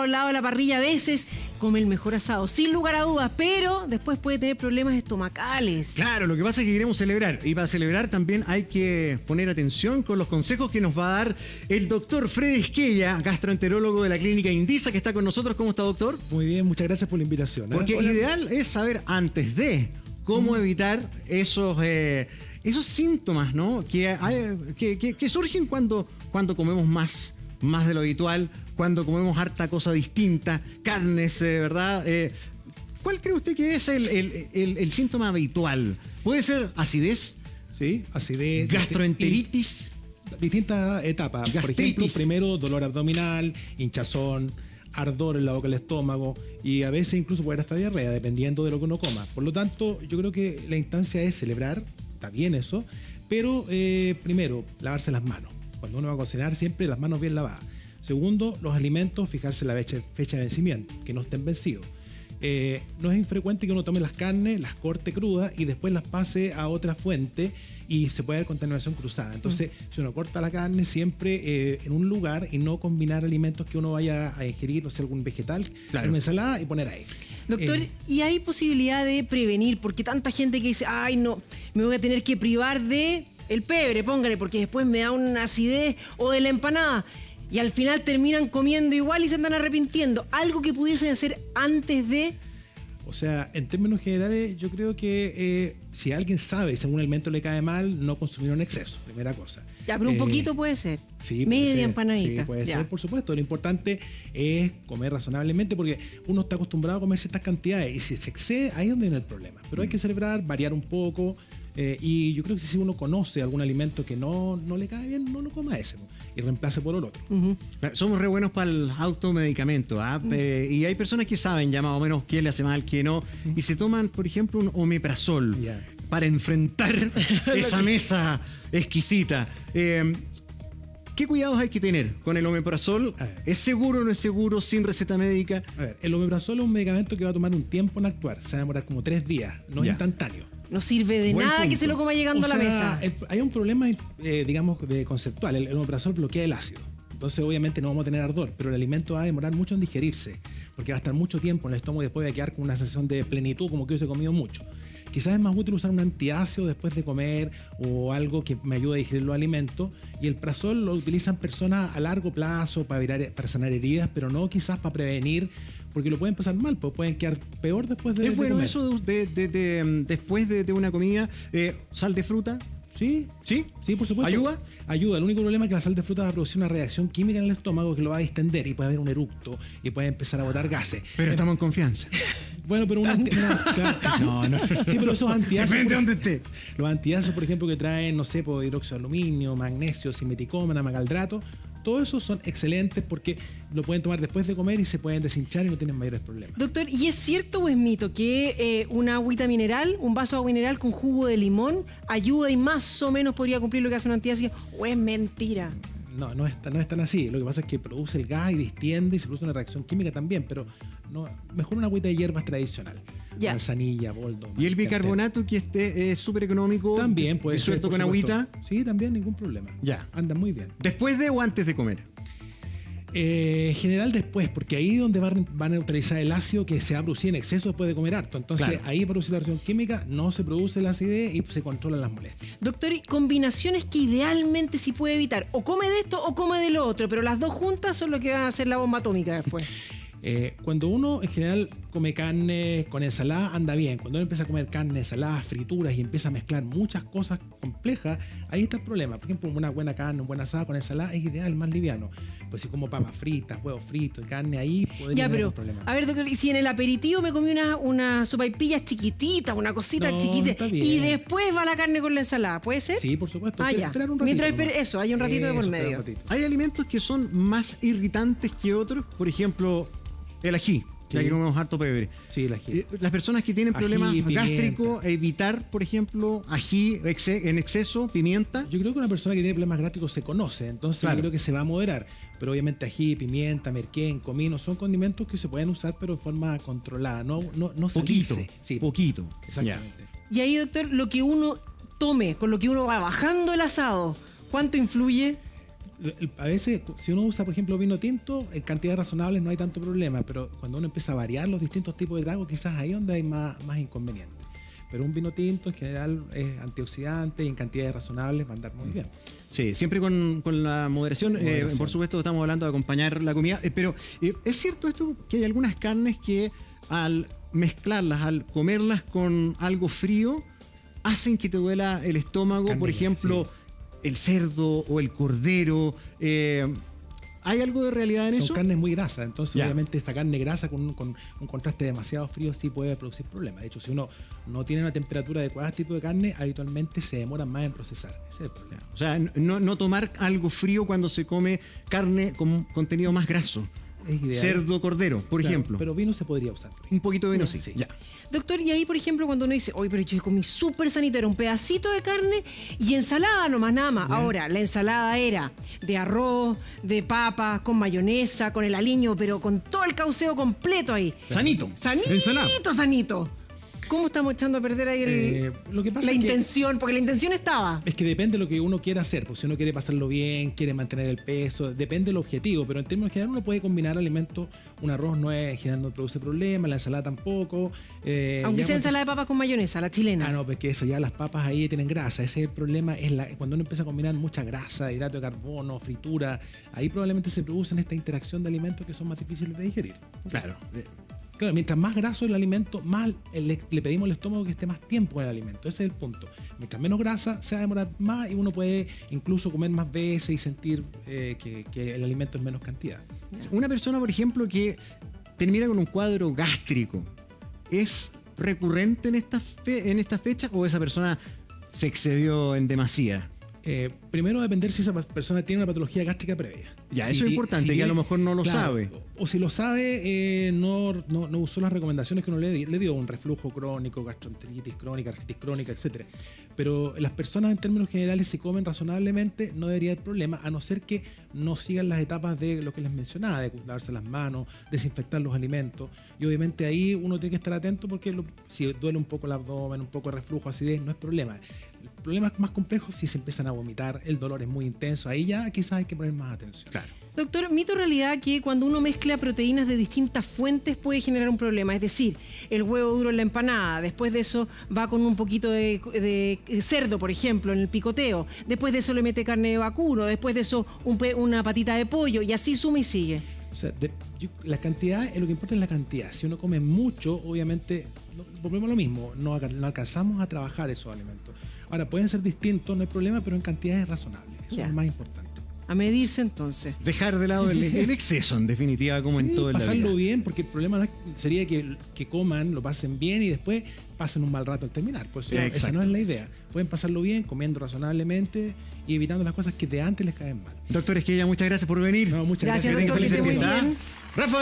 al lado de la parrilla a veces, come el mejor asado, sin lugar a dudas, pero después puede tener problemas estomacales. Claro, lo que pasa es que queremos celebrar, y para celebrar también hay que poner atención con los consejos que nos va a dar el doctor Freddy Esquella, gastroenterólogo de la clínica Indisa, que está con nosotros. ¿Cómo está, doctor? Muy bien, muchas gracias por la invitación. Porque lo ideal es saber antes de cómo evitar esos síntomas, ¿no? Que surgen cuando comemos más de lo habitual, cuando comemos harta cosa distinta, carnes, ¿verdad? ¿Cuál cree usted que es el síntoma habitual? ¿Puede ser acidez? Sí, acidez. ¿Gastroenteritis? Distintas etapas. Por ejemplo, primero dolor abdominal, hinchazón, ardor en la boca del estómago y a veces incluso puede haber hasta diarrea, dependiendo de lo que uno coma. Por lo tanto, yo creo que la instancia es celebrar, está bien eso, pero primero, lavarse las manos. Cuando uno va a cocinar, siempre las manos bien lavadas. Segundo, los alimentos, fijarse la fecha de vencimiento, que no estén vencidos. No es infrecuente que uno tome las carnes, las corte crudas y después las pase a otra fuente y se puede haber contaminación cruzada. Entonces, si uno corta la carne, siempre en un lugar y no combinar alimentos que uno vaya a ingerir, no sé, algún vegetal, claro, una ensalada y poner ahí. Doctor, ¿y hay posibilidad de prevenir? Porque tanta gente que dice, ay, no, me voy a tener que privar de el pebre, póngale, porque después me da una acidez, o de la empanada. Y al final terminan comiendo igual y se andan arrepintiendo. ¿Algo que pudiesen hacer antes de...? O sea, en términos generales, yo creo que si alguien sabe si algún alimento le cae mal, no consumir en exceso, primera cosa. Ya, pero un poquito puede ser. Sí, media empanadita. Sí, puede ser, por supuesto. Lo importante es comer razonablemente porque uno está acostumbrado a comer ciertas cantidades y si se excede, ahí es donde viene el problema. Pero hay que celebrar, variar un poco. Y yo creo que si uno conoce algún alimento que no le cae bien, no lo coma ese, ¿no? Y reemplace por el otro. Somos re buenos para el automedicamento, ¿ah? Y hay personas que saben ya más o menos qué le hace mal, qué no, y se toman, por ejemplo, un omeprazol para enfrentar esa mesa exquisita. ¿Qué cuidados hay que tener con el omeprazol? ¿Es seguro o no es seguro sin receta médica? A ver, el omeprazol es un medicamento que va a tomar un tiempo en actuar, se va a demorar como 3 días, no es instantáneo. No sirve de nada punto. Que se lo coma llegando a la mesa. Hay un problema, digamos, conceptual. El omeprazol bloquea el ácido. Entonces, obviamente, no vamos a tener ardor, pero el alimento va a demorar mucho en digerirse, porque va a estar mucho tiempo en el estómago y después va a quedar con una sensación de plenitud, como que yo he comido mucho. Quizás es más útil usar un antiácido después de comer o algo que me ayude a digerir los alimentos. Y el prazol lo utilizan personas a largo plazo para sanar heridas, pero no quizás para prevenir, porque lo pueden pasar mal, pues pueden quedar peor después de bueno comer. Eso después de una comida, sal de fruta. Sí, por supuesto. ¿Ayuda? Ayuda. El único problema es que la sal de fruta va a producir una reacción química en el estómago que lo va a distender y puede haber un eructo y puede empezar a botar gases. Pero estamos en confianza. Bueno, pero no. Sí, pero esos antiácidos. Depende de dónde esté. Los antiácidos, por ejemplo, que traen, no sé, hidróxido de aluminio, magnesio, simeticona, magaldrato, todos esos son excelentes porque lo pueden tomar después de comer y se pueden deshinchar y no tienen mayores problemas. Doctor, ¿y es cierto o es mito que una agüita mineral, un vaso de agua mineral con jugo de limón ayuda y más o menos podría cumplir lo que hace un antiácido? ¿O es mentira? No es tan así. Lo que pasa es que produce el gas y distiende y se produce una reacción química también, pero no, mejor una agüita de hierbas tradicional. Manzanilla, boldo. ¿Y el bicarbonato que es súper económico? También puede ser. ¿Suelto con agüita? Sí, también, ningún problema. Ya. Anda muy bien. ¿Después de o antes de comer? En general después, porque ahí es donde van a neutralizar el ácido que se va a producir en exceso después de comer harto. Entonces ahí produce la reacción química, no se produce la acidez y se controlan las molestias. Doctor, combinaciones que idealmente sí puede evitar. O come de esto o come de lo otro, pero las dos juntas son lo que van a hacer la bomba atómica después. Cuando uno en general come carne con ensalada, anda bien. Cuando uno empieza a comer carne, ensaladas, frituras y empieza a mezclar muchas cosas complejas, ahí está el problema. Por ejemplo, una buena carne, un buen asado con ensalada es ideal, más liviano. Pues si como papas fritas, huevos fritos y carne, ahí podría haber un problema. A ver, doctor, si en el aperitivo me comí una sopaipilla chiquitita, una cosita chiquita, y después va la carne con la ensalada, ¿puede ser? Sí, por supuesto. Esperar un ratito. Mientras hay un ratito de por medio. Hay alimentos que son más irritantes que otros, por ejemplo, el ají. Ya que comemos harto pebre. Sí, el ají. Las personas que tienen problemas gástricos, evitar, por ejemplo, ají en exceso, pimienta. Yo creo que una persona que tiene problemas gástricos se conoce, entonces yo creo que se va a moderar. Pero obviamente ají, pimienta, merquén, comino, son condimentos que se pueden usar, pero de forma controlada, no salirse. Poquito. Exactamente. Y ahí, doctor, lo que uno tome, con lo que uno va bajando el asado, ¿cuánto influye? A veces, si uno usa, por ejemplo, vino tinto, en cantidades razonables no hay tanto problema, pero cuando uno empieza a variar los distintos tipos de trago, quizás ahí es donde hay más inconvenientes. Pero un vino tinto en general es antioxidante y en cantidades razonables va a andar muy bien. Sí, siempre con la moderación. Por supuesto, estamos hablando de acompañar la comida. Pero ¿es cierto esto que hay algunas carnes que al mezclarlas, al comerlas con algo frío, hacen que te duela el estómago? Carne, por ejemplo, sí. El cerdo o el cordero. ¿Hay algo de realidad en eso? Son carnes muy grasas, entonces Ya. obviamente esta carne grasa con un contraste demasiado frío sí puede producir problemas. De hecho, si uno no tiene una temperatura adecuada a este tipo de carne, habitualmente se demoran más en procesar. Ese es el problema. O sea, no tomar algo frío cuando se come carne con contenido más graso. Es ideal. Cerdo, cordero, por Claro, ejemplo. Pero vino se podría usar. Un poquito de vino, sí. Sí. Ya. Doctor, y ahí, por ejemplo, cuando uno dice, oye, pero yo comí súper sanito, era un pedacito de carne y ensalada nomás, nada más. Ahora, la ensalada era de arroz, de papa, con mayonesa, con el aliño, pero con todo el cauceo completo ahí. Sanito. Sanito, Ensalada. sanito. ¿Cómo estamos echando a perder ahí Lo que pasa la es que- intención? Porque la intención estaba. Es que depende de lo que uno quiera hacer, porque si uno quiere pasarlo bien, quiere mantener el peso, depende del objetivo, pero en términos generales uno puede combinar alimentos, un arroz no produce problemas, la ensalada tampoco. Aunque ya sea cuando- ensalada de papas con mayonesa, la chilena. Ah, no, porque eso ya las papas ahí tienen grasa, ese es el problema, cuando uno empieza a combinar mucha grasa, hidrato de carbono, fritura, ahí probablemente se producen esta interacción de alimentos que son más difíciles de digerir. Claro. Claro, mientras más graso el alimento, más le pedimos al estómago que esté más tiempo con el alimento. Ese es el punto. Mientras menos grasa, se va a demorar más y uno puede incluso comer más veces y sentir que el alimento es menos cantidad. Una persona, por ejemplo, que termina con un cuadro gástrico, ¿es recurrente en esta fecha o esa persona se excedió en demasía? Primero va a depender si esa persona tiene una patología gástrica previa. Ya, eso es importante, que a lo mejor no lo sabe. O si lo sabe, no usó las recomendaciones que uno le dio, un reflujo crónico, gastroenteritis crónica, artritis crónica, etc. Pero las personas en términos generales, si comen razonablemente, no debería haber problema, a no ser que no sigan las etapas de lo que les mencionaba, de lavarse las manos, desinfectar los alimentos. Y obviamente ahí uno tiene que estar atento porque si duele un poco el abdomen, un poco de reflujo, acidez, no es problema. El problema es más complejo si se empiezan a vomitar, el dolor es muy intenso, ahí ya quizás hay que poner más atención. Claro. Doctor, mito o realidad que cuando uno mezcla proteínas de distintas fuentes puede generar un problema. Es decir, el huevo duro en la empanada, después de eso va con un poquito de cerdo, por ejemplo, en el picoteo. Después de eso le mete carne de vacuno, después de eso una patita de pollo y así suma y sigue. O sea, la cantidad, lo que importa es la cantidad. Si uno come mucho, obviamente, volvemos a lo mismo, no alcanzamos a trabajar esos alimentos. Ahora, pueden ser distintos, no hay problema, pero en cantidades razonables. Eso Ya. es lo más importante. A medirse entonces. Dejar de lado el exceso, en definitiva, como en Sí, todo en la pasarlo vida. bien, porque el problema sería que coman, lo pasen bien y después pasen un mal rato al terminar. Pues esa Exacto. no es la idea. Pueden pasarlo bien, comiendo razonablemente y evitando las cosas que de antes les caen mal. Doctor Esquella, muchas gracias por venir. No, muchas Gracias, gracias. doctor, que esté muy Feliz fiesta. bien. Rafa.